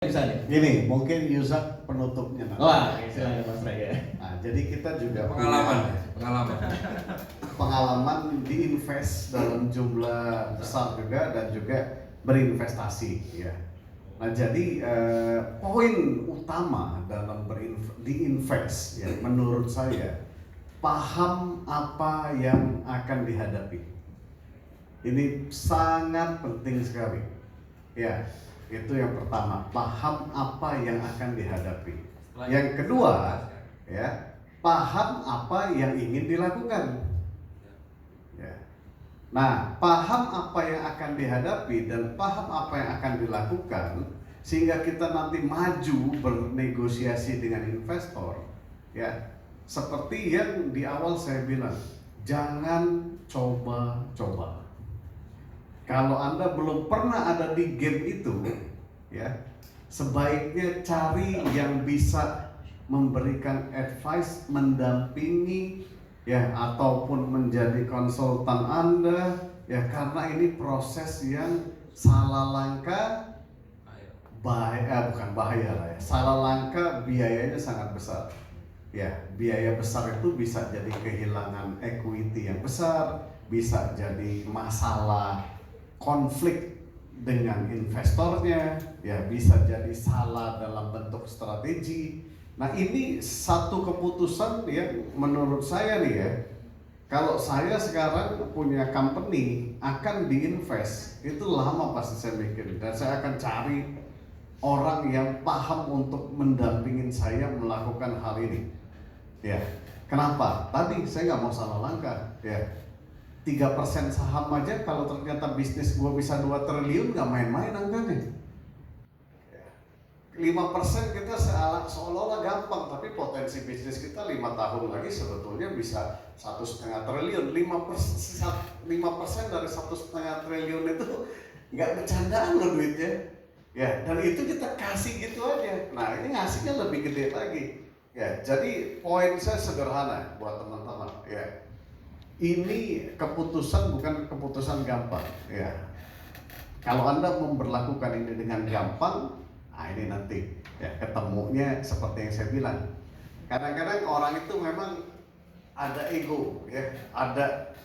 Bisa nih. Gini, mungkin Yusak penutupnya nanti. Wah, silakan Mas Ray ya. Nah, jadi kita juga pengalaman diinvest dalam jumlah besar juga dan juga berinvestasi ya. Nah, jadi poin utama dalam diinvest ya menurut saya paham apa yang akan dihadapi. Ini sangat penting sekali. Ya, itu yang pertama, paham apa yang akan dihadapi. Yang kedua, ya, paham apa yang ingin dilakukan. Ya. Nah, paham apa yang akan dihadapi dan paham apa yang akan dilakukan sehingga kita nanti maju bernegosiasi dengan investor. Ya, seperti yang di awal saya bilang, jangan coba-coba. Kalau Anda belum pernah ada di game itu, ya, sebaiknya cari yang bisa memberikan advice, mendampingi, ya, ataupun menjadi konsultan Anda, ya, karena ini proses yang salah langkah, bukan bahaya lah ya, salah langkah biayanya sangat besar. Ya, biaya besar itu bisa jadi kehilangan equity yang besar, bisa jadi masalah konflik dengan investornya, ya bisa jadi salah dalam bentuk strategi. Nah, ini satu keputusan yang menurut saya nih ya, kalau saya sekarang punya company akan diinvest, itu lama pasti saya mikir dan saya akan cari orang yang paham untuk mendampingin saya melakukan hal ini. Ya, kenapa? Tadi saya nggak mau salah langkah, ya. 3% saham aja kalau ternyata bisnis gua bisa 2 triliun nggak main-main angkanya. 5% kita seolah-olah gampang, tapi potensi bisnis kita 5 tahun lagi sebetulnya bisa 1,5 triliun. 5% dari 1,5 triliun itu nggak bercandaan loh duitnya. Ya, dan itu kita kasih gitu aja. Nah, ini ngasihnya lebih gede lagi. Ya, jadi poin saya sederhana buat teman-teman. Ya, ini keputusan bukan keputusan gampang, ya. Kalau Anda memperlakukan ini dengan gampang, nah ini nanti ya ketemunya seperti yang saya bilang. Kadang-kadang orang itu memang ada ego, ya, ada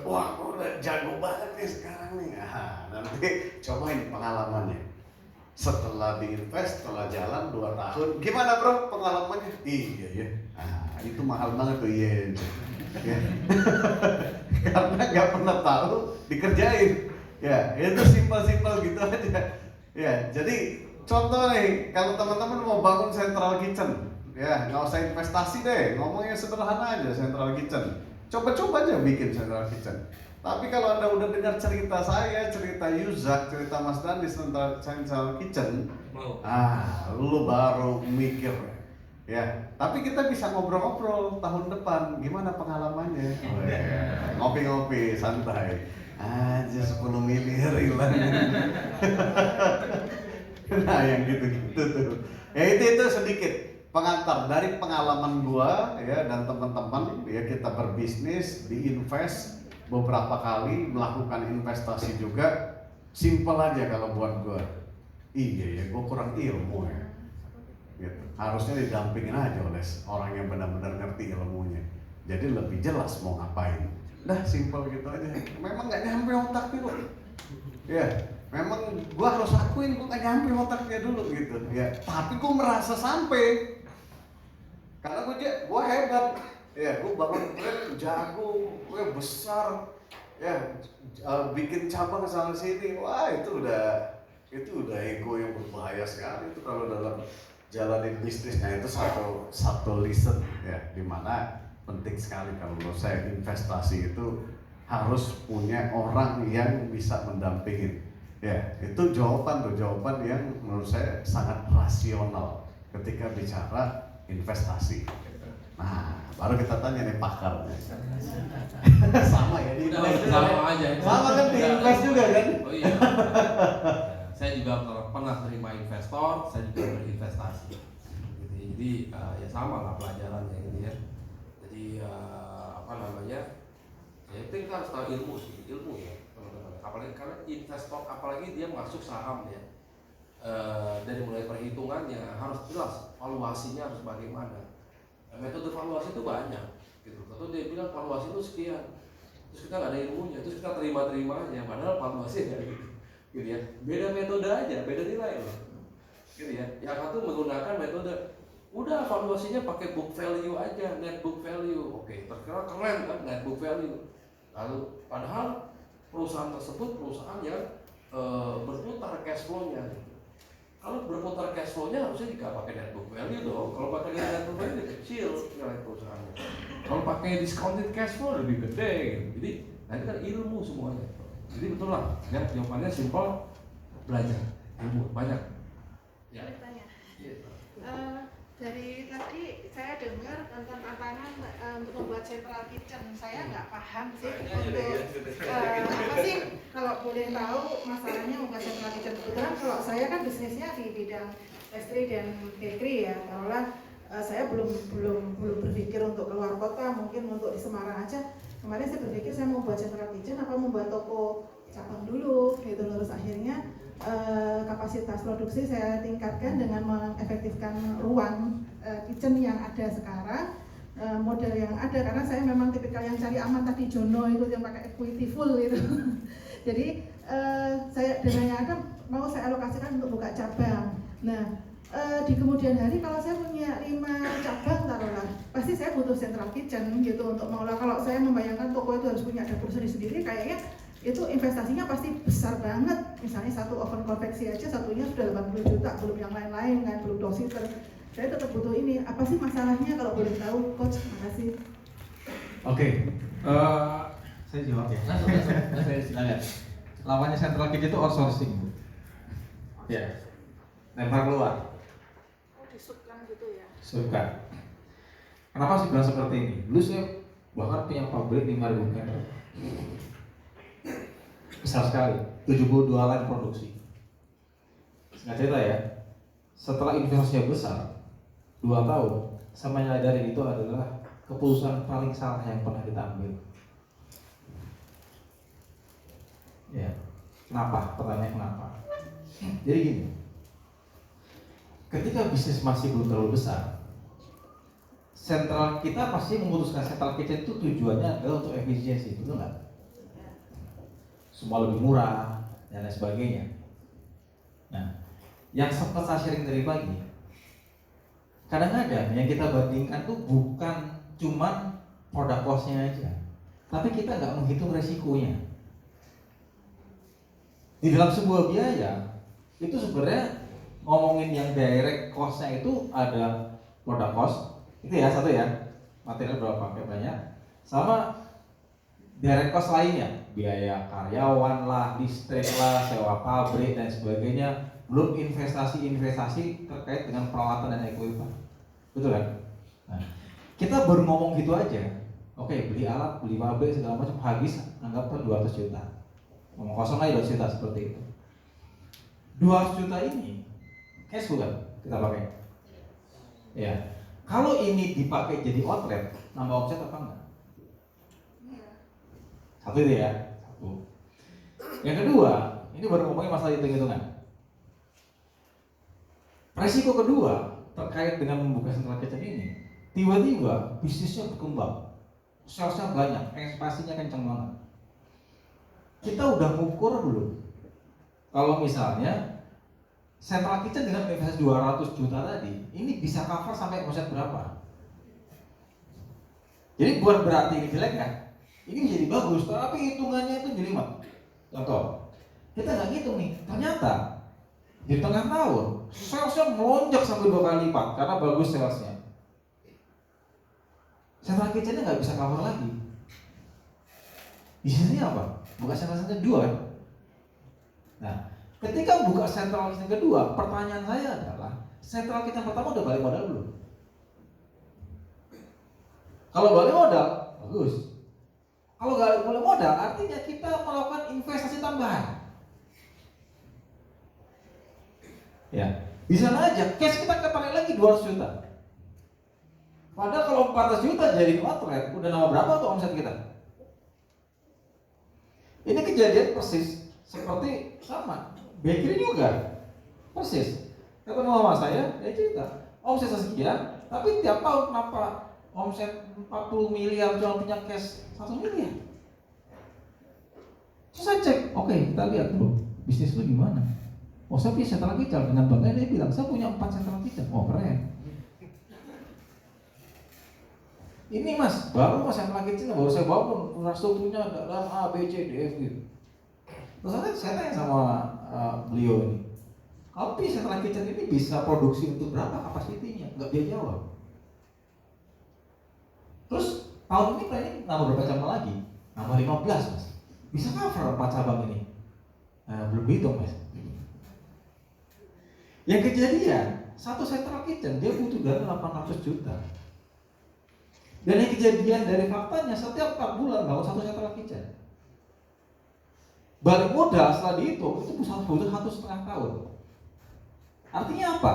wah udah jago banget nih sekarang nih. Nah, nanti cobain pengalamannya. Setelah diinvest, setelah jalan 2 tahun, gimana bro pengalamannya? Iya ya, nah, itu mahal banget tuh ya. Ya. Karena nggak pernah tahu dikerjain, ya itu simpel-simpel gitu aja. Ya, jadi contoh nih, kalau teman-teman mau bangun central kitchen, ya nggak usah investasi deh, ngomongnya sederhana aja central kitchen. Coba-coba aja bikin central kitchen. Tapi kalau Anda udah dengar cerita saya, cerita Yusak, cerita Mas Dandi tentang central kitchen, lu baru mikir. Ya, tapi kita bisa ngobrol-ngobrol tahun depan, gimana pengalamannya? Oh, ya. Ngopi-ngopi, santai. Aja 10 miliar hilang. Nah, yang gitu-gitu tuh. Ya itu sedikit pengantar dari pengalaman gua ya dan teman-teman ya, kita berbisnis, diinvest beberapa kali, melakukan investasi juga. Simple aja kalau buat gua. Iya ya, gua kurang ilmu ya. Gitu. Harusnya didampingin aja oleh orang yang benar-benar ngerti ilmunya. Jadi lebih jelas mau ngapain. Dah simpel gitu aja. Memang nggak nyampe otaknya kok. Ya, memang gua harus akuin gua nggak nyampe otaknya dulu gitu. Ya, tapi gua merasa sampai. Karena gua hebat. Ya, gua bangun brand jago, gua besar. Ya, bikin cabang sana sini. Wah, itu udah ego yang berbahaya sekali itu kalau dalam jalanin bisnisnya. Itu satu listen ya, dimana penting sekali kalau menurut saya investasi itu harus punya orang yang bisa mendampingin. Ya, itu jawaban yang menurut saya sangat rasional ketika bicara investasi. Nah, baru kita tanya nih pakarnya. Sama ya di sama aja. Sama kan di invest juga kan? Oh iya. Saya juga pernah terima investor, saya juga berinvestasi. Jadi ya sama lah pelajarannya gitu ya. Jadi ya itu kita harus tahu ilmu ya teman-teman. Apalagi karena investor, apalagi dia masuk saham ya. dari mulai perhitungannya harus jelas, valuasinya harus bagaimana. Metode valuasi itu banyak gitu. Atau dia bilang valuasi itu sekian, terus kita nggak ada ilmunya, terus kita terima aja, padahal valuasi ya gitu ya. Beda metode aja, beda nilai loh gitu ya. Yang satu menggunakan metode udah valuasinya pakai book value aja, net book value, oke, terkenal keren kan net book value. Lalu padahal perusahaan tersebut perusahaan yang berputar cash flow-nya gitu. Kalau berputar cash flow-nya harusnya tidak pakai net book value dong. Kalau pakai net book value kecil nilai perusahaannya. Kalau pakai discounted cash flow lebih gede gitu. Jadi nanti kan ilmu semuanya. Jadi betul lah, ya jawabannya simpel, belajar ilmu banyak. Ya. Boleh tanya? Dari tadi saya dengar tentang tantangan untuk membuat central kitchen. Saya nggak paham sih untuk apa sih, kalau boleh tahu masalahnya membuat central kitchen. Kebetulan kalau saya kan bisnisnya di bidang pastry dan bakery ya. Taruhlah saya belum berpikir untuk keluar kota, mungkin untuk di Semarang aja. Kemarin saya berpikir saya mau buat central kitchen apa membuat toko cabang dulu gitu. Terus akhirnya kapasitas produksi saya tingkatkan dengan mengefektifkan ruang kitchen yang ada sekarang, model yang ada, karena saya memang tipikal yang cari aman tadi Jono itu yang pakai equity full gitu. Jadi saya dana yang ada mau saya alokasikan untuk buka cabang. Nah di kemudian hari kalau saya punya 5 cabang taruhlah, pasti saya butuh central kitchen gitu untuk mengolah. Kalau saya membayangkan toko itu harus punya dapur sendiri, kayaknya itu investasinya pasti besar banget. Misalnya satu oven konveksi aja satunya sudah 80 juta, belum yang lain-lain kan, belum dositer. Saya tetap butuh ini. Apa sih masalahnya kalau boleh tahu, Coach? Makasih. Oke, saya jawab ya. Saya silakan. Lawannya central kitchen itu outsourcing, Bu. Ya, lempar keluar. Oh, disubkan gitu ya? Suka. Kenapa sih bilang seperti ini? Dulu saya bahkan punya pabrik 5.000 meter. Besar sekali, 72 line produksi. Singkat cerita ya, setelah investasinya besar 2 tahun, saya menyadari itu adalah keputusan paling salah yang pernah kita ambil. Ya, kenapa? Pertanyaan kenapa? Jadi gini, ketika bisnis masih belum terlalu besar, sentral kita pasti memutuskan central kitchen itu tujuannya adalah untuk efisiensi, betul nggak? Semua lebih murah dan lain sebagainya. Nah, yang sempat saya sharing dari pagi, kadang-kadang yang kita bandingkan tuh bukan cuman produk costnya aja, tapi kita nggak menghitung resikonya. Di dalam sebuah biaya itu sebenarnya ngomongin yang direct costnya itu ada produk cost itu ya satu ya, material berapa pakai banyak, sama direct cost lainnya, biaya karyawan lah, listrik lah, sewa pabrik dan sebagainya, belum investasi terkait dengan peralatan dan equipment, betul kan? Nah, kita baru ngomong gitu aja, oke, beli alat, beli pabrik segala macam habis, anggap 200 juta, ngomong kosong aja 200 juta seperti itu. 200 juta ini cash bukan kita pakai? Ya, kalau ini dipakai jadi outlet, nambah omset apa enggak? Satu itu ya, satu. Yang kedua, ini baru ngomongin masalah hitung-hitungan. Resiko kedua terkait dengan membuka central kitchen ini, tiba-tiba bisnisnya berkembang, salesnya banyak, ekspansinya kencang banget. Kita udah ngukur belum? Kalau misalnya central kitchen dengan investasi 200 juta tadi, ini bisa cover sampai omset berapa? Jadi bukan berarti ini jelek kan? Ini menjadi bagus, tapi hitungannya itu jelimet. Contoh, kita nggak hitung nih, ternyata di tengah tahun salesnya melonjak sampai 2 kali lipat karena bagus salesnya. Central kitchen-nya nggak bisa cover lagi. Bisnisnya apa? Buka central kitchen kedua kan? Nah, ketika buka central kitchen kedua, pertanyaan saya adalah central kitchen pertama udah balik modal belum? Kalau balik modal, bagus. Kalau nggak boleh modal, artinya kita melakukan investasi tambahan. Ya, di sana aja cash kita ketarik lagi 200 juta. Padahal kalau 400 juta jadi outlet, udah nambah berapa tuh omset kita? Ini kejadian persis seperti sama bakery juga. Persis. Ketemu sama saya, dia cerita, omset sekian, tapi tiap tahun kenapa omset 40 miliar cuma punya cash 1 miliar? Terus saya cek, oke, kita lihat dulu bisnis lu gimana. Oh, saya punya central kitchen, dengan bangga dia bilang saya punya 4 central kitchen. Oh, keren. Ini mas, baru mas central kitchen baru saya bangun, infrastrukturnya dalam A, B, C, D, F gitu. Terus saya tanya sama beliau ini, tapi central kitchen ini bisa produksi untuk berapa kapasitinya? Enggak dia jawab. Terus tahun ini planning nambah berapa cabang lagi? Nambah 15 mas. Bisa cover 4 cabang ini? Belum hitung mas. Yang kejadian, satu central kitchen dia butuh dana 800 juta. Dan yang kejadian dari faktanya setiap 4 bulan bangun satu central kitchen. Balik modal setelah dihitung itu butuh 1,5 tahun. Artinya apa?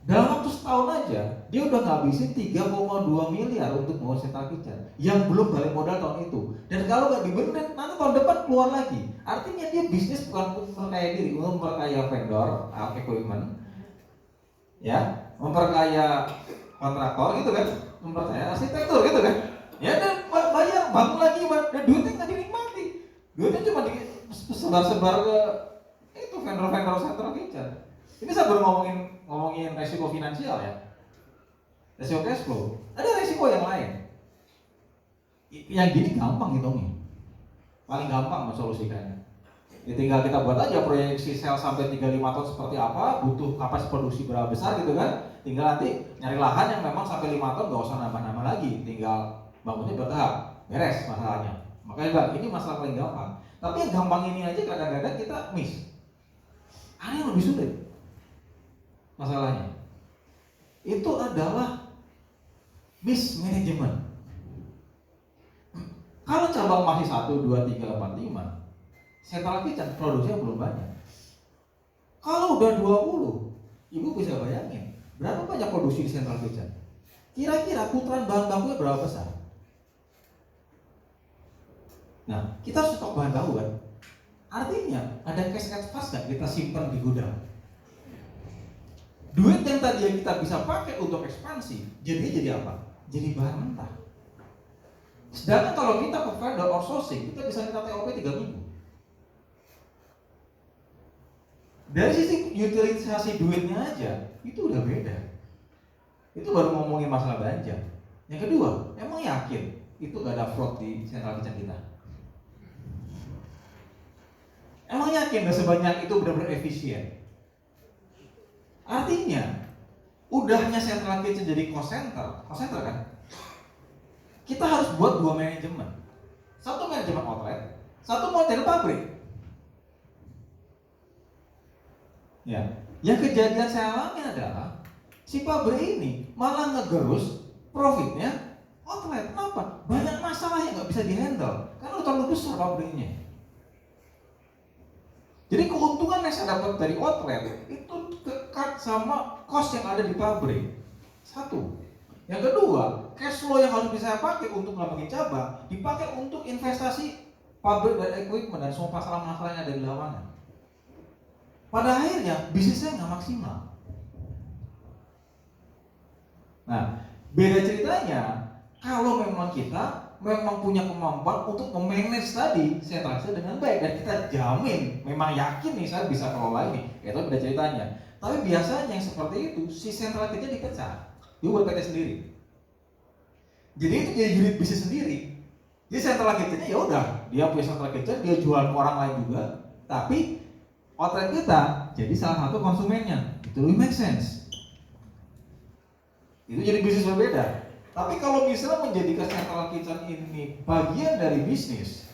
Dalam waktu setahun aja dia udah ngabisin 3,2 miliar untuk bangun central kitchen yang belum balik modal tahun itu. Dan kalau nggak dibenerin nanti tahun depan keluar lagi. Artinya dia bisnis bukan untuk memperkaya diri, untuk memperkaya vendor, equipment, ya, memperkaya kontraktor gitu kan, memperkaya arsitektur gitu kan. Ya dan bayar bangun lagi, dan duitnya nggak dinikmati. Duitnya cuma sebar-sebar ke itu vendor-vendor central kitchen. Ini saya baru ngomongin resiko finansial ya, resiko cash flow. Ada resiko yang lain. Yang gini gampang hitungnya, paling gampang mensolusikannya. Ya tinggal kita buat aja proyeksi sel sampai 3-5 tahun seperti apa, butuh kapasitas produksi berapa besar gitu kan. Tinggal nanti nyari lahan yang memang sampai 5 tahun gak usah nambah-nambah lagi, tinggal bangunnya bertahap, beres masalahnya. Makanya Bang, ini masalah paling gampang. Tapi yang gampang ini aja kadang-kadang kita miss. Ada yang lebih sulit. Masalahnya itu adalah mismanagement. Kalau cabang masih 1, 2, 3, 4, 5, central kitchen produksinya belum banyak. Kalau udah 20, ibu bisa bayangin berapa banyak produksi di central kitchen? Kira-kira putaran bahan bakunya berapa besar? Nah, kita harus stok bahan baku kan? Artinya ada cash advance nggak kita simpan di gudang? Duit yang tadi kita bisa pakai untuk ekspansi, jadi apa? Jadi bahan mentah. Sedangkan kalau kita ke vendor outsourcing, kita bisa minta TOP 3 minggu. Dari sisi utilisasi duitnya aja, itu udah beda. Itu baru ngomongin masalah belanja. Yang kedua, emang yakin itu gak ada fraud di central kitchen kita? Emang yakin gak sebanyak itu benar-benar efisien? Artinya, udahnya central kitchen jadi cost center kan? Kita harus buat 2 manajemen. Satu manajemen outlet, satu manajemen pabrik. Ya, yang kejadian saya alami adalah si pabrik ini malah ngegerus profitnya outlet. Kenapa? Banyak masalah yang nggak bisa dihandle karena terlalu besar pabriknya. Jadi keuntungan yang saya dapat dari outlet itu dekat sama cost yang ada di pabrik. Satu. Yang kedua, cash flow yang harus bisa saya pakai untuk ngembangin cabang dipakai untuk investasi pabrik dan equipment dan semua masalah-masalah yang ada di lapangan. Pada akhirnya bisnisnya nggak maksimal. Nah, beda ceritanya kalau memang kita memang punya kemampuan untuk memanage tadi sentralisasi dengan baik dan kita jamin, memang yakin nih saya bisa kelola ini, itu beda ceritanya. Tapi biasanya yang seperti itu si sentralisasinya dipecah, dia buat PT sendiri. Jadi itu jadi unit bisnis sendiri. Jadi sentralisasinya ya udah, dia punya sentralisasi, dia jual ke orang lain juga, tapi outlet kita jadi salah satu konsumennya, itu lebih make sense. Itu jadi bisnis berbeda. Tapi kalau misalnya menjadikan central kitchen ini bagian dari bisnis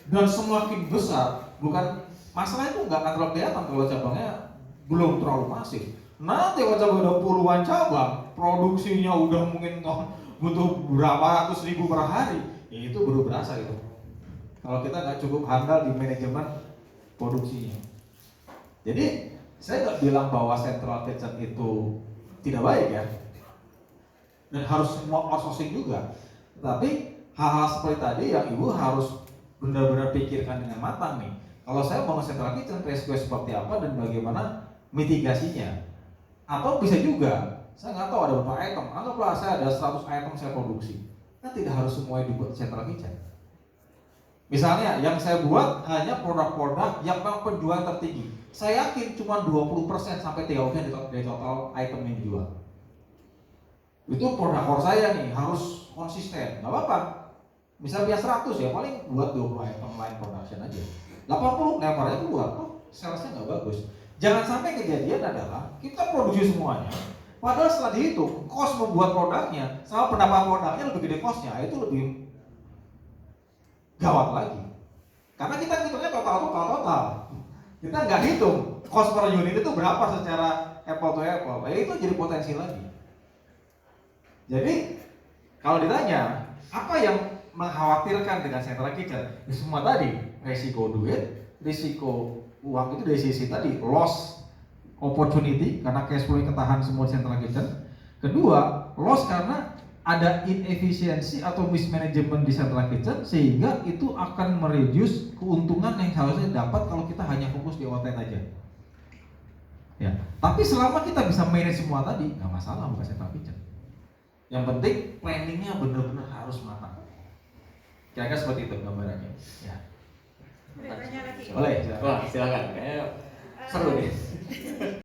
dan semakin besar, bukan masalah itu nggak akan terlalu kelihatan kalau cabangnya belum terlalu masif. Nanti kalau cabang udah puluhan cabang, produksinya udah mungkin butuh berapa ratus ribu per hari, ya itu baru berasa gitu. Kalau kita nggak cukup handal di manajemen produksinya. Jadi saya nggak bilang bahwa central kitchen itu tidak baik ya, dan harus semua outsourcing juga. Tapi hal-hal seperti tadi yang ibu harus benar-benar pikirkan dengan matang nih. Kalau saya bangun central kitchen, resiko seperti apa dan bagaimana mitigasinya. Atau bisa juga, saya nggak tahu ada berapa item, anggaplah saya ada 100 item saya produksi, kan tidak harus semuanya dibuat central kitchen. Misalnya yang saya buat hanya produk-produk yang memang penjualan tertinggi. Saya yakin cuma 20% sampai 30% dari total item yang dijual. Itu produk core saya nih, harus konsisten. Nggak apa-apa. Misalnya biasa 100 ya, paling buat 20 item line production aja. 80 lemarnya keluar, tuh salesnya nggak bagus. Jangan sampai kejadian adalah kita produksi semuanya, padahal setelah dihitung, cost membuat produknya sama pendapatan produknya lebih gede costnya, itu lebih gawat lagi. Karena kita hitungnya total. Kita nggak hitung cost per unit itu berapa secara apple to apple. Itu jadi potensi lagi. Jadi kalau ditanya apa yang mengkhawatirkan dengan central kitchen, semua tadi resiko duit, risiko uang itu dari sisi tadi loss opportunity karena cash flow ketahan semua central kitchen. Kedua, loss karena ada inefisiensi atau mismanagement di central kitchen sehingga itu akan mereduce keuntungan yang seharusnya dapat kalau kita hanya fokus di outlet aja. Ya, tapi selama kita bisa manage semua tadi nggak masalah bukan central kitchen. Yang penting planningnya benar-benar harus matang. Kira-kira seperti itu gambarannya. Ya. Boleh tanya lagi? Boleh. Wah, silakan. Kayaknya seru nih.